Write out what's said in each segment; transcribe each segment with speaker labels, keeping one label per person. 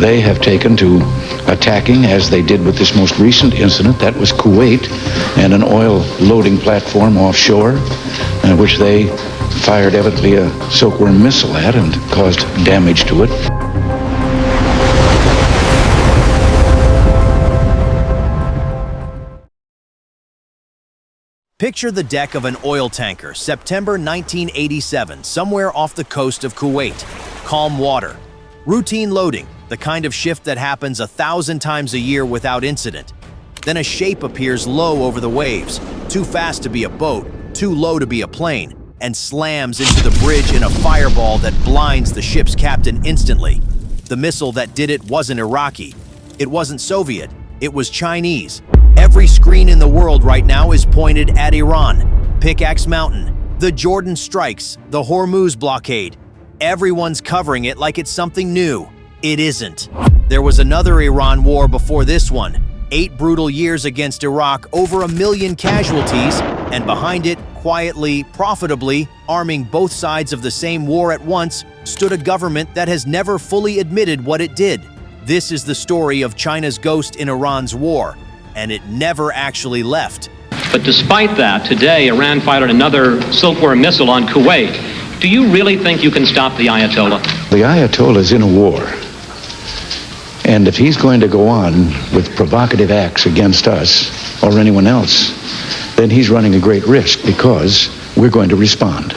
Speaker 1: They have taken to attacking, as they did with this most recent incident. That was Kuwait and an oil loading platform offshore, which they fired evidently a Silkworm missile at and caused damage to it.
Speaker 2: Picture the deck of an oil tanker, September 1987, somewhere off the coast of Kuwait. Calm water. Routine loading, the kind of shift that happens 1,000 times a year without incident. Then a shape appears low over the waves, too fast to be a boat, too low to be a plane, and slams into the bridge in a fireball that blinds the ship's captain instantly. The missile that did it wasn't Iraqi. It wasn't Soviet. It was Chinese. Every screen in the world right now is pointed at Iran. Pickaxe Mountain, the Jordan strikes, the Hormuz blockade. Everyone's covering it like it's something new. It isn't. There was another Iran war before this one. 8 brutal years against Iraq, over 1 million casualties, and behind it, quietly, profitably, arming both sides of the same war at once, stood a government that has never fully admitted what it did. This is the story of China's ghost in Iran's war, and it never actually left.
Speaker 3: But despite that, today Iran fired another Silkworm missile on Kuwait. Do you really think you can stop the Ayatollah?
Speaker 1: The Ayatollah is in a war. And if he's going to go on with provocative acts against us or anyone else, then he's running a great risk because we're going to respond.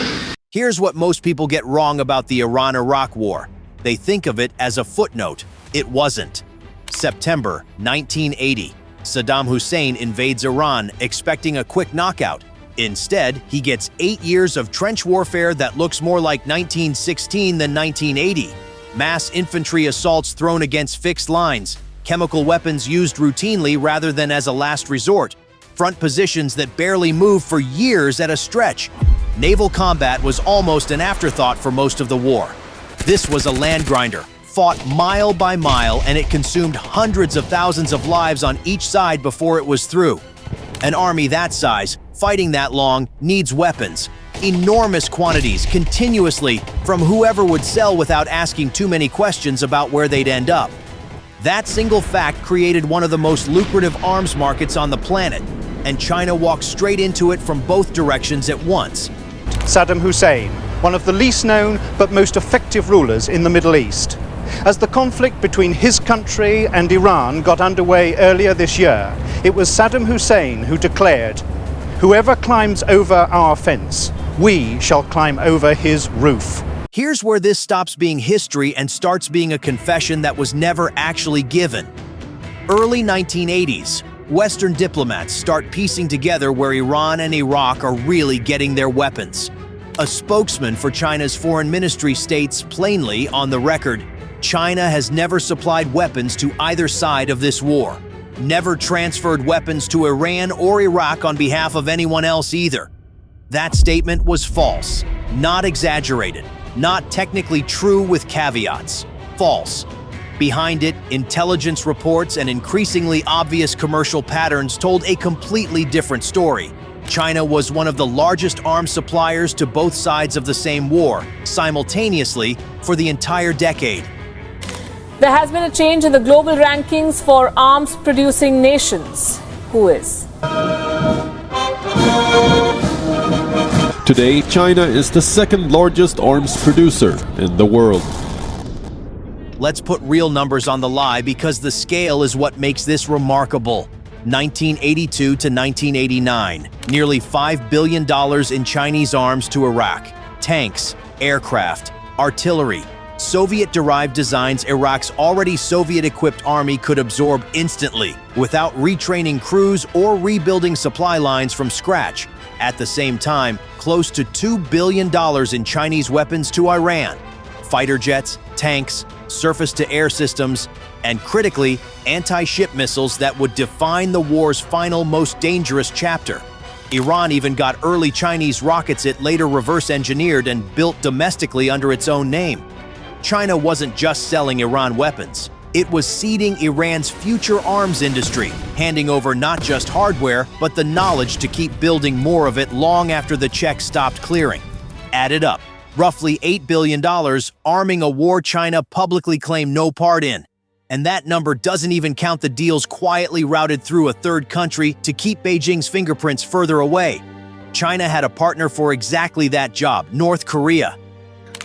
Speaker 2: Here's what most people get wrong about the Iran-Iraq war. They think of it as a footnote. It wasn't. September 1980. Saddam Hussein invades Iran, expecting a quick knockout. Instead, he gets 8 years of trench warfare that looks more like 1916 than 1980. Mass infantry assaults thrown against fixed lines, chemical weapons used routinely rather than as a last resort, front positions that barely move for years at a stretch. Naval combat was almost an afterthought for most of the war. This was a land grinder, fought mile by mile, and it consumed hundreds of thousands of lives on each side before it was through. An army that size, fighting that long, needs weapons. Enormous quantities, continuously, from whoever would sell without asking too many questions about where they'd end up. That single fact created one of the most lucrative arms markets on the planet, and China walked straight into it from both directions at once.
Speaker 4: Saddam Hussein, one of the least known but most effective rulers in the Middle East. As the conflict between his country and Iran got underway earlier this year, it was Saddam Hussein who declared, "Whoever climbs over our fence, we shall climb over his roof."
Speaker 2: Here's where this stops being history and starts being a confession that was never actually given. Early 1980s, Western diplomats start piecing together where Iran and Iraq are really getting their weapons. A spokesman for China's foreign ministry states plainly on the record, China has never supplied weapons to either side of this war, never transferred weapons to Iran or Iraq on behalf of anyone else either. That statement was false, not exaggerated, not technically true with caveats. False. Behind it, intelligence reports and increasingly obvious commercial patterns told a completely different story. China was one of the largest arms suppliers to both sides of the same war, simultaneously, for the entire decade.
Speaker 5: There has been a change in the global rankings for arms-producing nations. Who is?
Speaker 6: Today, China is the second largest arms producer in the world.
Speaker 2: Let's put real numbers on the lie because the scale is what makes this remarkable. 1982 to 1989, nearly $5 billion in Chinese arms to Iraq. Tanks, aircraft, artillery, Soviet-derived designs Iraq's already Soviet-equipped army could absorb instantly, without retraining crews or rebuilding supply lines from scratch. At the same time, close to $2 billion in Chinese weapons to Iran. Fighter jets, tanks, surface-to-air systems, and critically, anti-ship missiles that would define the war's final, most dangerous chapter. Iran even got early Chinese rockets it later reverse-engineered and built domestically under its own name. China wasn't just selling Iran weapons. It was seeding Iran's future arms industry, handing over not just hardware, but the knowledge to keep building more of it long after the checks stopped clearing. Added up, roughly $8 billion, arming a war China publicly claimed no part in. And that number doesn't even count the deals quietly routed through a third country to keep Beijing's fingerprints further away. China had a partner for exactly that job, North Korea.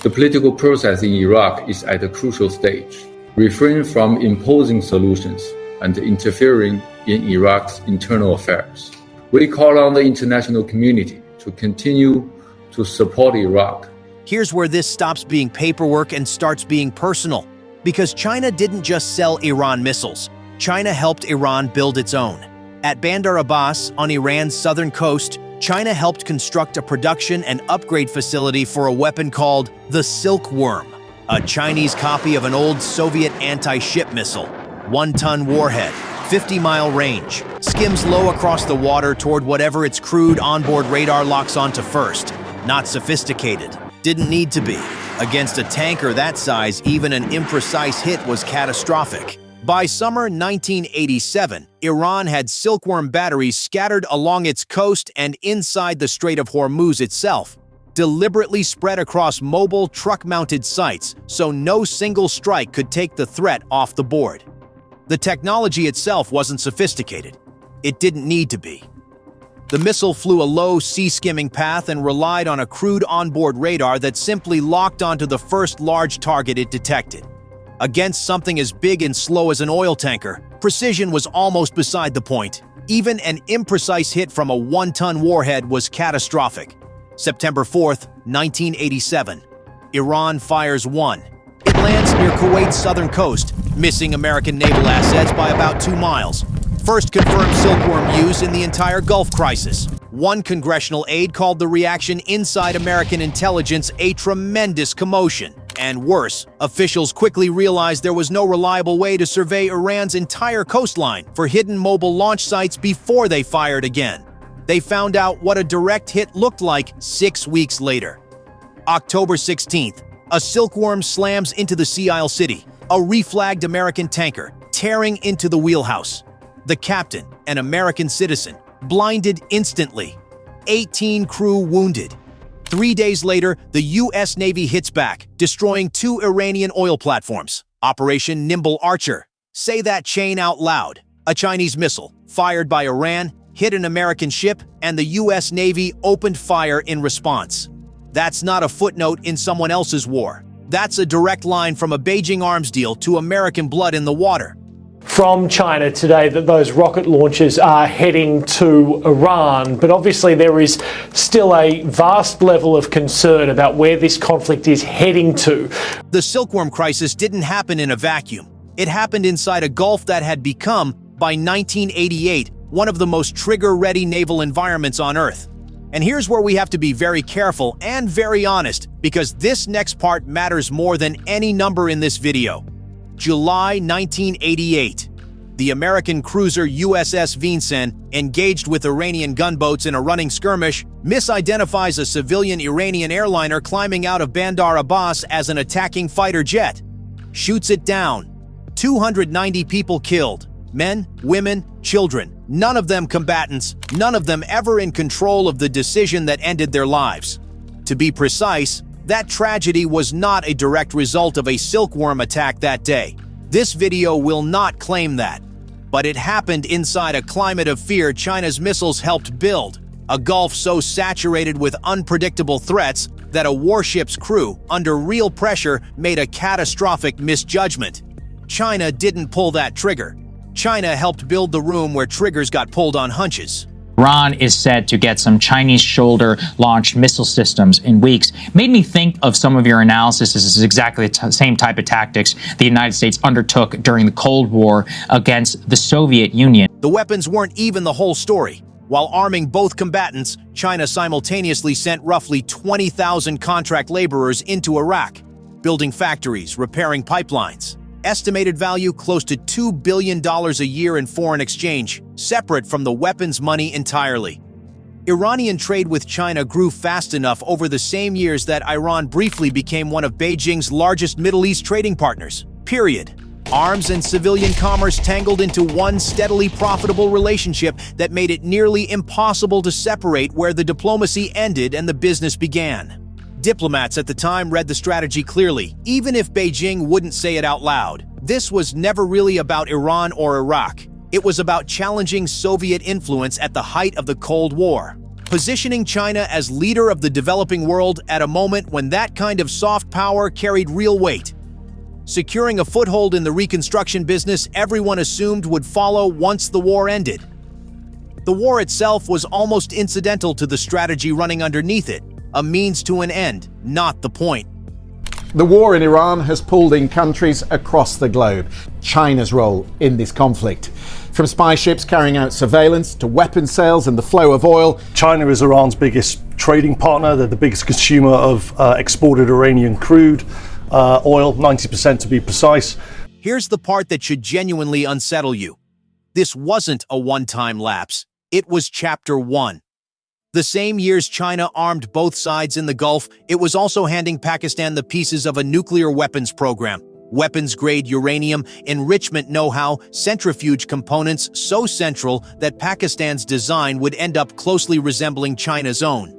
Speaker 7: The political process in Iraq is at a crucial stage. Refrain from imposing solutions and interfering in Iraq's internal affairs. We call on the international community to continue to support Iraq.
Speaker 2: Here's where this stops being paperwork and starts being personal. Because China didn't just sell Iran missiles. China helped Iran build its own. At Bandar Abbas, on Iran's southern coast, China helped construct a production and upgrade facility for a weapon called the Silkworm, a Chinese copy of an old Soviet anti-ship missile. 1-ton warhead, 50-mile range, skims low across the water toward whatever its crude onboard radar locks onto first. Not sophisticated. Didn't need to be. Against a tanker that size, even an imprecise hit was catastrophic. By summer 1987, Iran had Silkworm batteries scattered along its coast and inside the Strait of Hormuz itself, deliberately spread across mobile truck-mounted sites so no single strike could take the threat off the board. The technology itself wasn't sophisticated. It didn't need to be. The missile flew a low sea-skimming path and relied on a crude onboard radar that simply locked onto the first large target it detected. Against something as big and slow as an oil tanker, precision was almost beside the point. Even an imprecise hit from a 1-ton warhead was catastrophic. September 4th, 1987. Iran fires one. It lands near Kuwait's southern coast, missing American naval assets by about 2 miles. First confirmed Silkworm use in the entire Gulf crisis. One congressional aide called the reaction inside American intelligence a tremendous commotion. And worse, officials quickly realized there was no reliable way to survey Iran's entire coastline for hidden mobile launch sites before they fired again. They found out what a direct hit looked like 6 weeks later. October 16th, a Silkworm slams into the Sea Isle City, a reflagged American tanker, tearing into the wheelhouse. The captain, an American citizen, blinded instantly. 18 crew wounded. 3 days later, the U.S. Navy hits back, destroying 2 Iranian oil platforms. Operation Nimble Archer. Say that chain out loud. A Chinese missile, fired by Iran, hit an American ship, and the U.S. Navy opened fire in response. That's not a footnote in someone else's war. That's a direct line from a Beijing arms deal to American blood in the water.
Speaker 8: From China today that those rocket launches are heading to Iran, but obviously there is still a vast level of concern about where this conflict is heading to.
Speaker 2: The Silkworm crisis didn't happen in a vacuum. It happened inside a Gulf that had become, by 1988, one of the most trigger-ready naval environments on Earth. And here's where we have to be very careful and very honest, because this next part matters more than any number in this video. July 1988. The American cruiser USS Vincennes, engaged with Iranian gunboats in a running skirmish, misidentifies a civilian Iranian airliner climbing out of Bandar Abbas as an attacking fighter jet. Shoots it down. 290 people killed. Men, women, children. None of them combatants, none of them ever in control of the decision that ended their lives. To be precise, that tragedy was not a direct result of a Silkworm attack that day. This video will not claim that. But it happened inside a climate of fear China's missiles helped build, a Gulf so saturated with unpredictable threats that a warship's crew, under real pressure, made a catastrophic misjudgment. China didn't pull that trigger. China helped build the room where triggers got pulled on hunches.
Speaker 9: Iran is said to get some Chinese shoulder-launched missile systems in weeks. Made me think of some of your analysis. This is exactly the same type of tactics the United States undertook during the Cold War against the Soviet Union.
Speaker 2: The weapons weren't even the whole story. While arming both combatants, China simultaneously sent roughly 20,000 contract laborers into Iraq, building factories, repairing pipelines. Estimated value close to $2 billion a year in foreign exchange, separate from the weapons money entirely. Iranian trade with China grew fast enough over the same years that Iran briefly became one of Beijing's largest Middle East trading partners. Period. Arms and civilian commerce tangled into one steadily profitable relationship that made it nearly impossible to separate where the diplomacy ended and the business began. Diplomats at the time read the strategy clearly, even if Beijing wouldn't say it out loud. This was never really about Iran or Iraq. It was about challenging Soviet influence at the height of the Cold War, positioning China as leader of the developing world at a moment when that kind of soft power carried real weight. Securing a foothold in the reconstruction business everyone assumed would follow once the war ended. The war itself was almost incidental to the strategy running underneath it, a means to an end, not the point.
Speaker 10: The war in Iran has pulled in countries across the globe. China's role in this conflict, from spy ships carrying out surveillance to weapons sales and the flow of oil.
Speaker 11: China is Iran's biggest trading partner. They're the biggest consumer of exported Iranian crude oil, 90% to be precise.
Speaker 2: Here's the part that should genuinely unsettle you. This wasn't a one-time lapse. It was Chapter 1. The same years China armed both sides in the Gulf, it was also handing Pakistan the pieces of a nuclear weapons program. Weapons-grade uranium, enrichment know-how, centrifuge components so central that Pakistan's design would end up closely resembling China's own.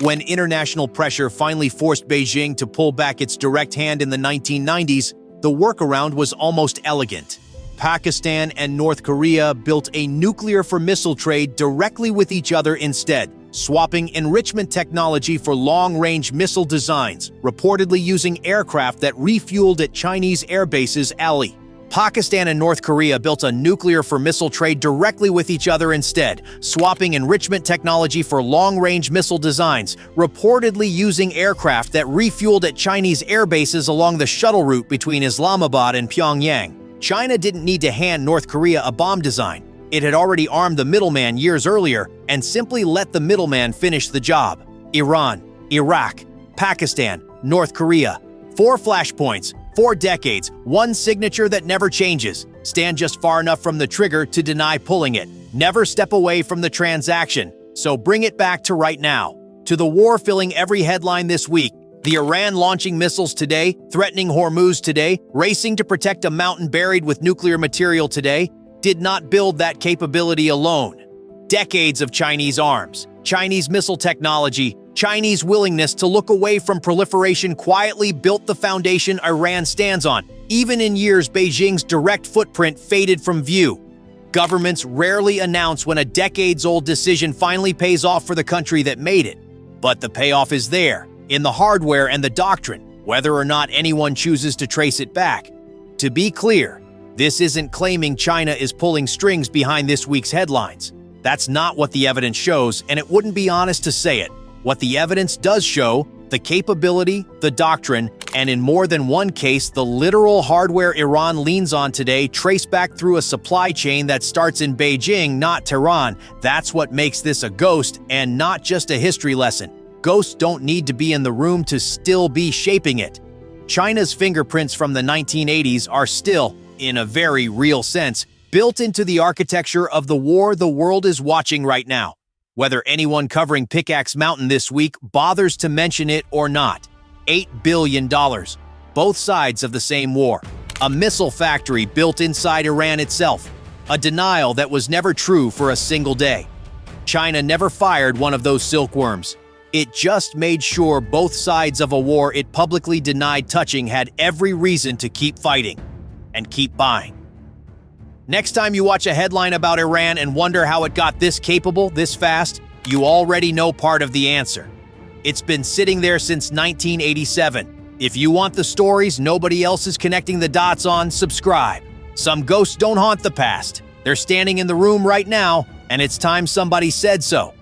Speaker 2: When international pressure finally forced Beijing to pull back its direct hand in the 1990s, the workaround was almost elegant. Pakistan and North Korea built a nuclear-for-missile trade directly with each other instead, swapping enrichment technology for long-range missile designs, reportedly using aircraft that refueled at Chinese air bases alley. Pakistan and North Korea built a nuclear-for-missile trade directly with each other instead, swapping enrichment technology for long-range missile designs, reportedly using aircraft that refueled at Chinese air bases along the shuttle route between Islamabad and Pyongyang. China didn't need to hand North Korea a bomb design. It had already armed the middleman years earlier and simply let the middleman finish the job. Iran, Iraq, Pakistan, North Korea. 4 flashpoints, 4 decades, one signature that never changes. Stand just far enough from the trigger to deny pulling it. Never step away from the transaction. So bring it back to right now. To the war filling every headline this week. The Iran launching missiles today, threatening Hormuz today, racing to protect a mountain buried with nuclear material today, did not build that capability alone. Decades of Chinese arms, Chinese missile technology, Chinese willingness to look away from proliferation quietly built the foundation Iran stands on, even in years Beijing's direct footprint faded from view. Governments rarely announce when a decades-old decision finally pays off for the country that made it. But the payoff is there, in the hardware and the doctrine, whether or not anyone chooses to trace it back. To be clear, this isn't claiming China is pulling strings behind this week's headlines. That's not what the evidence shows, and it wouldn't be honest to say it. What the evidence does show, the capability, the doctrine, and in more than one case, the literal hardware Iran leans on today trace back through a supply chain that starts in Beijing, not Tehran. That's what makes this a ghost and not just a history lesson. Ghosts don't need to be in the room to still be shaping it. China's fingerprints from the 1980s are still, in a very real sense, built into the architecture of the war the world is watching right now. Whether anyone covering Pickaxe Mountain this week bothers to mention it or not. $8 billion. Both sides of the same war. A missile factory built inside Iran itself. A denial that was never true for a single day. China never fired one of those silkworms. It just made sure both sides of a war it publicly denied touching had every reason to keep fighting and keep buying. Next time you watch a headline about Iran and wonder how it got this capable, this fast, you already know part of the answer. It's been sitting there since 1987. If you want the stories nobody else is connecting the dots on, subscribe. Some ghosts don't haunt the past. They're standing in the room right now, and it's time somebody said so.